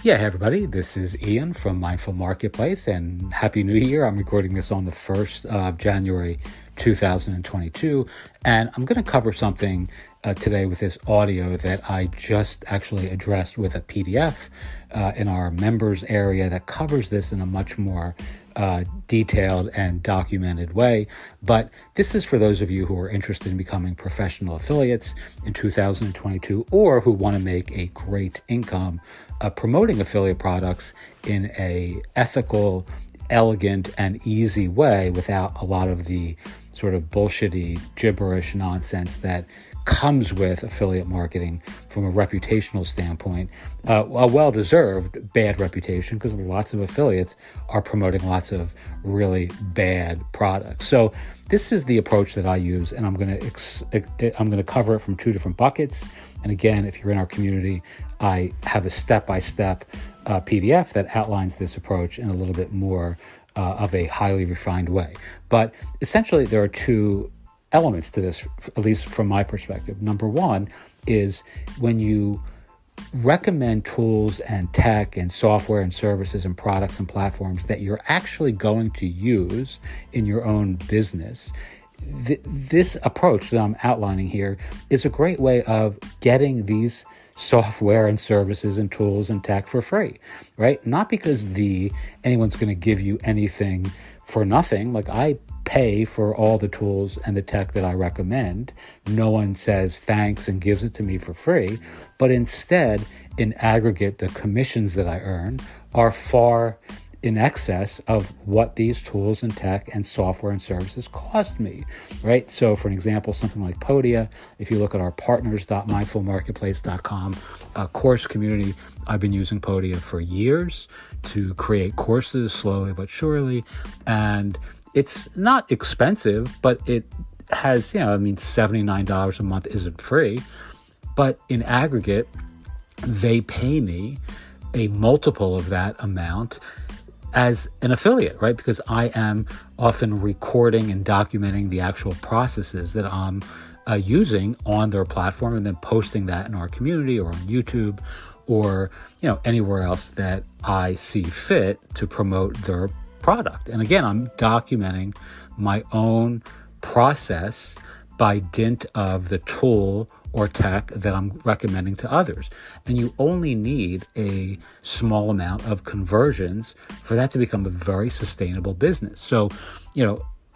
Yeah, hey everybody, this is Ian from Mindful Marketplace, and Happy New Year. I'm recording this on the 1st of January 2022, and I'm going to cover something today with this audio that I just actually addressed with a PDF in our members area that covers this in a much more detailed and documented way. But this is for those of you who are interested in becoming professional affiliates in 2022 or who want to make a great income promoting affiliate products in a ethical, elegant, and easy way without a lot of the sort of bullshitty, gibberish nonsense that comes with affiliate marketing from a reputational standpoint. A well-deserved bad reputation, because lots of affiliates are promoting lots of really bad products. So this is the approach that I use, and I'm going to cover it from two different buckets. And again, if you're in our community, I have a step-by-step PDF that outlines this approach in a little bit more of a highly refined way. But essentially, there are two elements to this, at least from my perspective. Number one is when you recommend tools and tech and software and services and products and platforms that you're actually going to use in your own business. This approach that I'm outlining here is a great way of getting these software and services and tools and tech for free, right? Not because anyone's going to give you anything for nothing. Like, I pay for all the tools and the tech that I recommend. No one says thanks and gives it to me for free, but instead, in aggregate, the commissions that I earn are far in excess of what these tools and tech and software and services cost me, right? So for an example, something like Podia, if you look at our partners.mindfulmarketplace.com course community, I've been using Podia for years to create courses slowly but surely. And it's not expensive, but it has, $79 a month isn't free. But in aggregate, they pay me a multiple of that amount as an affiliate, right? Because I am often recording and documenting the actual processes that I'm using on their platform and then posting that in our community or on YouTube or, anywhere else that I see fit to promote their product. And again, I'm documenting my own process by dint of the tool or tech that I'm recommending to others. And you only need a small amount of conversions for that to become a very sustainable business. So,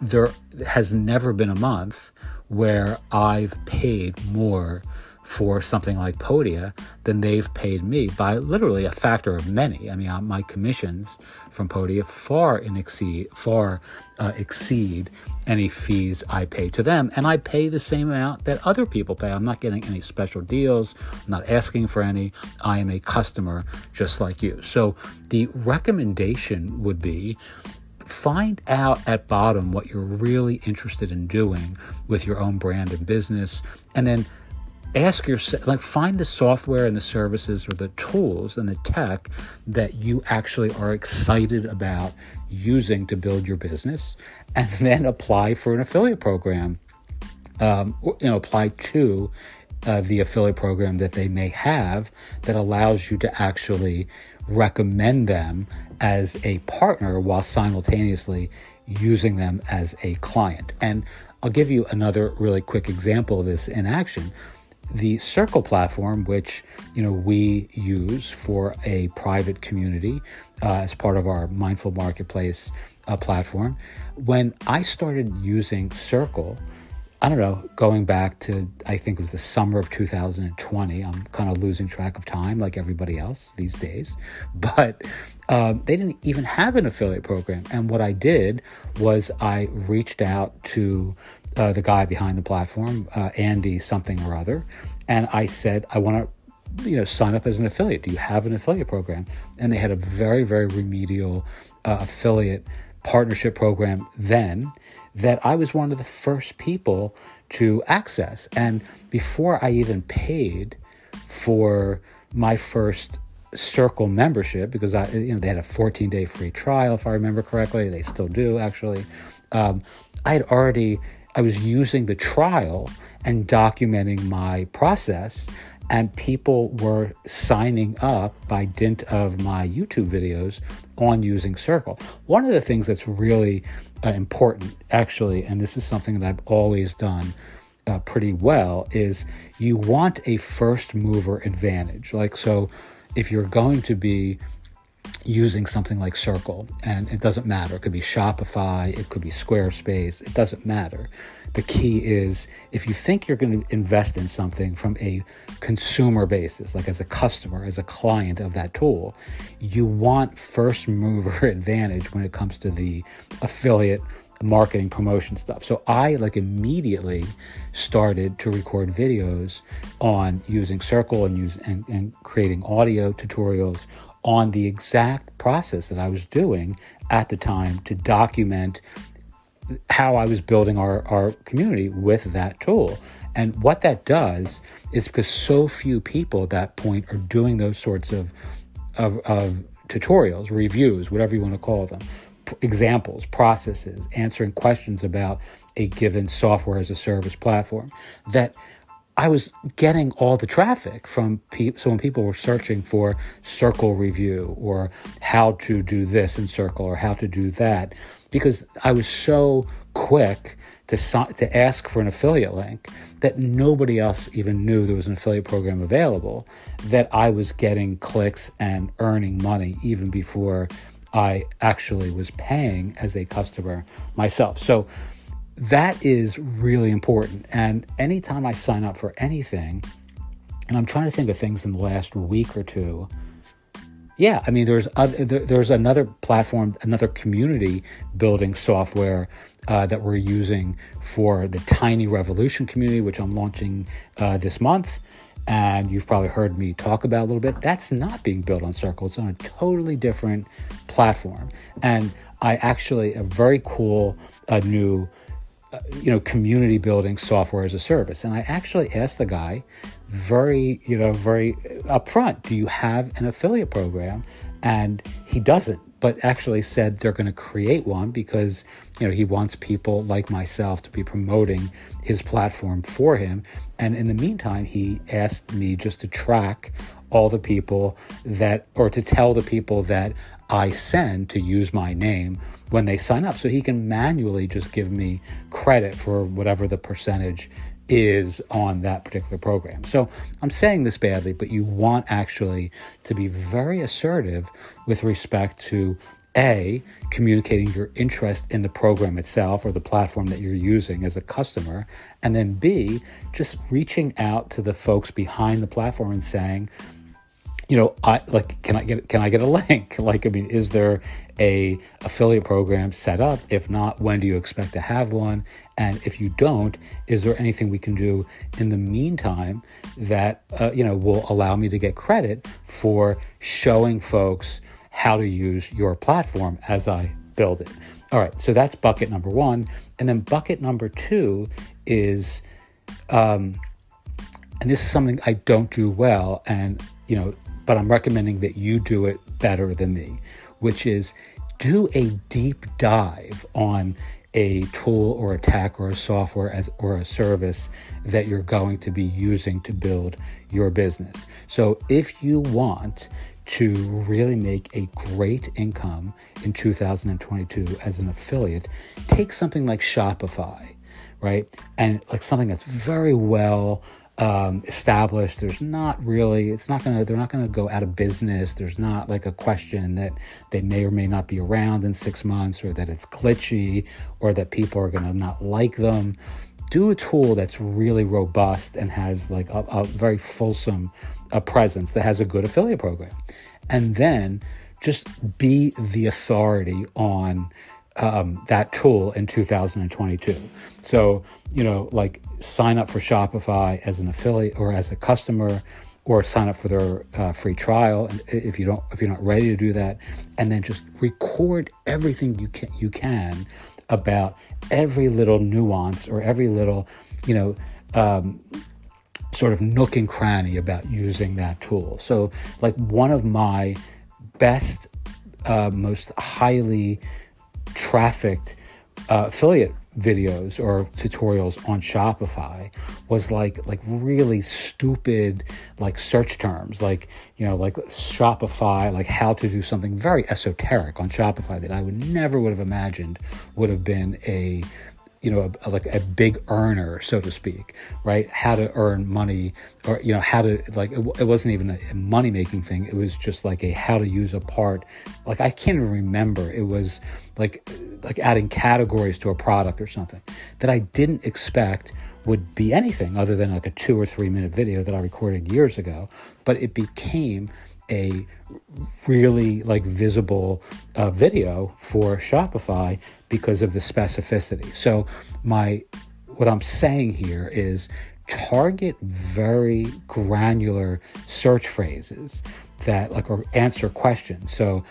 there has never been a month where I've paid more for something like Podia than they've paid me by literally a factor of many. I mean, my commissions from Podia far exceed any fees I pay to them, and I pay the same amount that other people pay. I'm not getting any special deals. I'm not asking for any. I am a customer just like you. So the recommendation would be, find out at bottom what you're really interested in doing with your own brand and business, and then ask yourself, find the software and the services or the tools and the tech that you actually are excited about using to build your business, and then apply for an affiliate program. Apply to the affiliate program that they may have that allows you to actually recommend them as a partner while simultaneously using them as a client. And I'll give you another really quick example of this in action. The Circle platform, which we use for a private community as part of our Mindful Marketplace platform. When I started using Circle, I don't know, going back to, I think it was the summer of 2020. I'm kind of losing track of time like everybody else these days. But they didn't even have an affiliate program. And what I did was I reached out to the guy behind the platform, Andy something or other, and I said, I want to sign up as an affiliate. Do you have an affiliate program? And they had a very, very remedial affiliate partnership program then that I was one of the first people to access. And before I even paid for my first Circle membership, because they had a 14-day free trial, if I remember correctly. They still do, actually. I was using the trial and documenting my process. And people were signing up by dint of my YouTube videos on using Circle. One of the things that's really important, actually, and this is something that I've always done pretty well, is you want a first mover advantage. Like, so if you're going to be using something like Circle, and it doesn't matter, it could be Shopify, it could be Squarespace, it doesn't matter. The key is, if you think you're going to invest in something from a consumer basis, like as a customer, as a client of that tool, you want first mover advantage when it comes to the affiliate marketing promotion stuff. So I immediately started to record videos on using Circle and creating audio tutorials on the exact process that I was doing at the time to document how I was building our community with that tool. And what that does is, because so few people at that point are doing those sorts of tutorials, reviews, whatever you want to call them, examples, processes, answering questions about a given software as a service platform, that I was getting all the traffic from people. So when people were searching for Circle review or how to do this in Circle or how to do that, because I was so quick to ask for an affiliate link that nobody else even knew there was an affiliate program available, that I was getting clicks and earning money even before I actually was paying as a customer myself. So that is really important. And anytime I sign up for anything, and I'm trying to think of things in the last week or two. Yeah, I mean, there's another platform, another community building software that we're using for the Tiny Revolution community, which I'm launching this month. And you've probably heard me talk about a little bit. That's not being built on Circle. It's on a totally different platform. And I actually, a very cool new community building software as a service. And I actually asked the guy very upfront, do you have an affiliate program? And he doesn't, but actually said they're going to create one because, he wants people like myself to be promoting his platform for him. And in the meantime, he asked me just to track all the people to tell the people that I send to use my name when they sign up, so he can manually just give me credit for whatever the percentage is on that particular program. So I'm saying this badly, but you want actually to be very assertive with respect to communicating your interest in the program itself or the platform that you're using as a customer, and then B, just reaching out to the folks behind the platform and saying, can I get a link? Is there a affiliate program set up? If not, when do you expect to have one? And if you don't, is there anything we can do in the meantime that, will allow me to get credit for showing folks how to use your platform as I build it? All right. So that's bucket number one. And then bucket number two is, and this is something I don't do well, and, but I'm recommending that you do it better than me, which is do a deep dive on a tool or a tech or a software or a service that you're going to be using to build your business. So if you want to really make a great income in 2022 as an affiliate, take something like Shopify, right? And something that's very well established. They're not going to go out of business. There's not a question that they may or may not be around in 6 months, or that it's glitchy, or that people are going to not like them. Do a tool that's really robust and has a very fulsome presence, that has a good affiliate program. And then just be the authority on that tool in 2022. So, sign up for Shopify as an affiliate or as a customer, or sign up for their free trial. And if you're not ready to do that, and then just record everything you can about every little nuance or every little, sort of nook and cranny about using that tool. So one of my best, most highly trafficked affiliate videos or tutorials on Shopify was like really stupid, like search terms, like Shopify, like how to do something very esoteric on Shopify that I would have imagined would have been a big earner, so to speak, right? How to earn money, or, how to, like, it wasn't even a money-making thing. It was just like a how to use a part. Like, I can't even remember. It was like adding categories to a product or something that I didn't expect would be anything other than like a 2 or 3 minute video that I recorded years ago. But it became a really like visible video for Shopify because of the specificity. So what I'm saying here is target very granular search phrases that or answer questions. So,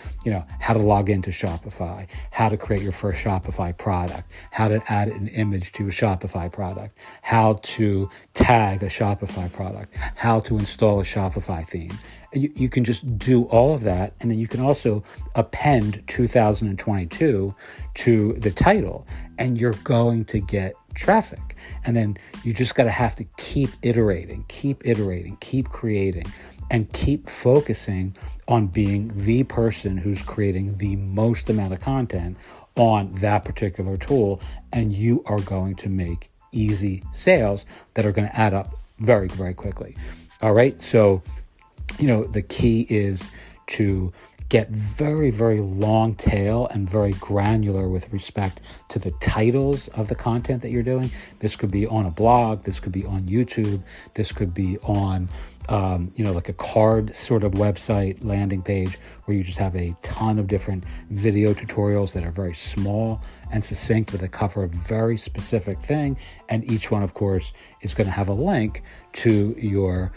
how to log into Shopify, how to create your first Shopify product, how to add an image to a Shopify product, how to tag a Shopify product, how to install a Shopify theme. You can just do all of that. And then you can also append 2022 to the title, and you're going to get traffic. And then you just have to keep iterating, keep creating, and keep focusing on being the person who's creating the most amount of content on that particular tool. And you are going to make easy sales that are going to add up very, very quickly. All right. So, the key is to get very, very long tail and very granular with respect to the titles of the content that you're doing. This could be on a blog. This could be on YouTube. This could be on, like a card sort of website landing page where you just have a ton of different video tutorials that are very small and succinct, but they cover a very specific thing. And each one, of course, is going to have a link to your,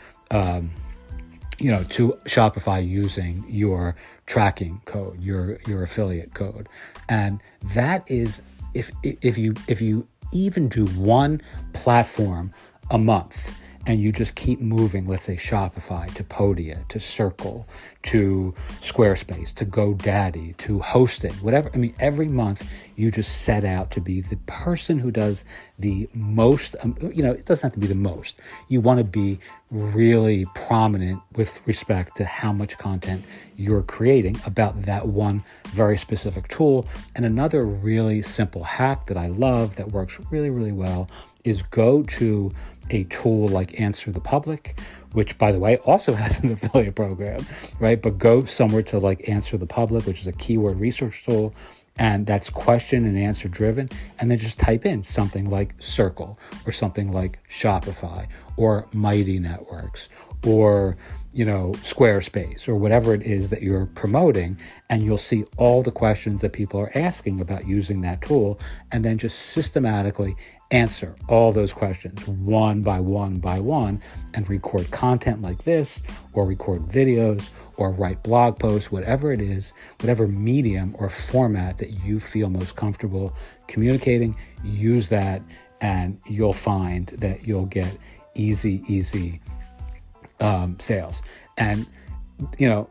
to Shopify using your tracking code, your affiliate code. And that is, if you even do one platform a month, and you just keep moving, let's say Shopify to Podia, to Circle, to Squarespace, to GoDaddy, to hosting, whatever. I mean, every month you just set out to be the person who does the most, it doesn't have to be the most. You want to be really prominent with respect to how much content you're creating about that one very specific tool. And another really simple hack that I love that works really, really well is go to a tool like Answer the Public, which, by the way, also has an affiliate program, right? But go somewhere to like Answer the Public, which is a keyword research tool, and that's question and answer driven. And then just type in something like Circle or something like Shopify or Mighty Networks or, Squarespace or whatever it is that you're promoting. And you'll see all the questions that people are asking about using that tool, and then just systematically answer all those questions one by one and record content like this, or record videos, or write blog posts, whatever it is, whatever medium or format that you feel most comfortable communicating, use that, and you'll find that you'll get easy sales. And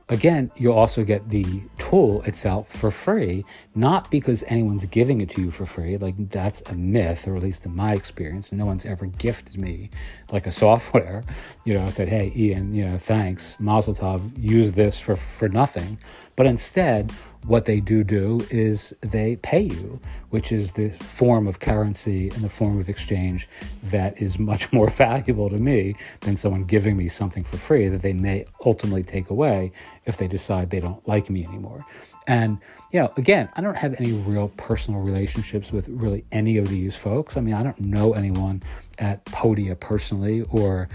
again, you'll also get the tool itself for free, not because anyone's giving it to you for free. Like, that's a myth, or at least in my experience. No one's ever gifted me like a software, said, hey, Ian, thanks, Mazel Tov, use this for nothing. But instead, what they do is they pay you, which is the form of currency and the form of exchange that is much more valuable to me than someone giving me something for free that they may ultimately take away if they decide they don't like me anymore. And, again, I don't have any real personal relationships with really any of these folks. I mean, I don't know anyone at Podia personally, or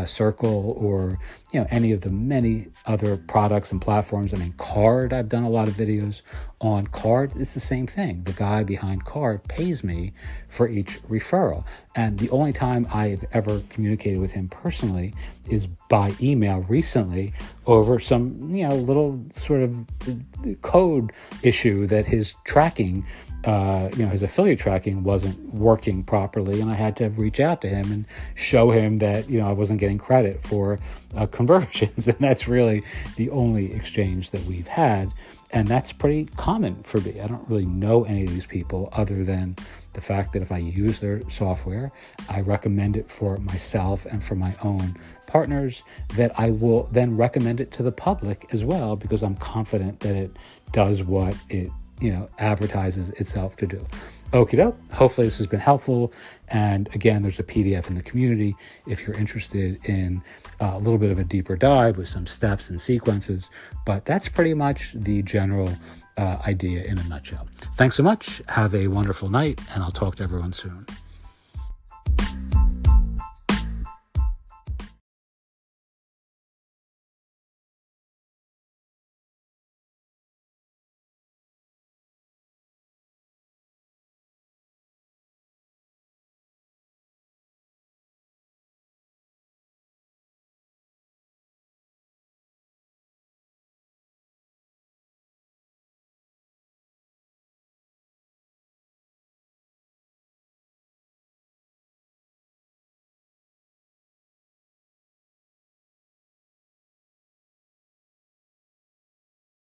Circle, or, any of the many other products and platforms. I mean, Card, I've done a lot of videos on Card. It's the same thing. The guy behind Card pays me for each referral. And the only time I've ever communicated with him personally is by email recently over some, little sort of code issue that his tracking, his affiliate tracking wasn't working properly. And I had to reach out to him and show him that, I wasn't getting credit for conversions. And that's really the only exchange that we've had. And that's pretty common for me. I don't really know any of these people other than the fact that if I use their software, I recommend it for myself and for my own partners, that I will then recommend it to the public as well, because I'm confident that it does what it advertises itself to do. Okie doke. Hopefully this has been helpful. And again, there's a PDF in the community if you're interested in a little bit of a deeper dive with some steps and sequences. But that's pretty much the general idea in a nutshell. Thanks so much. Have a wonderful night, and I'll talk to everyone soon.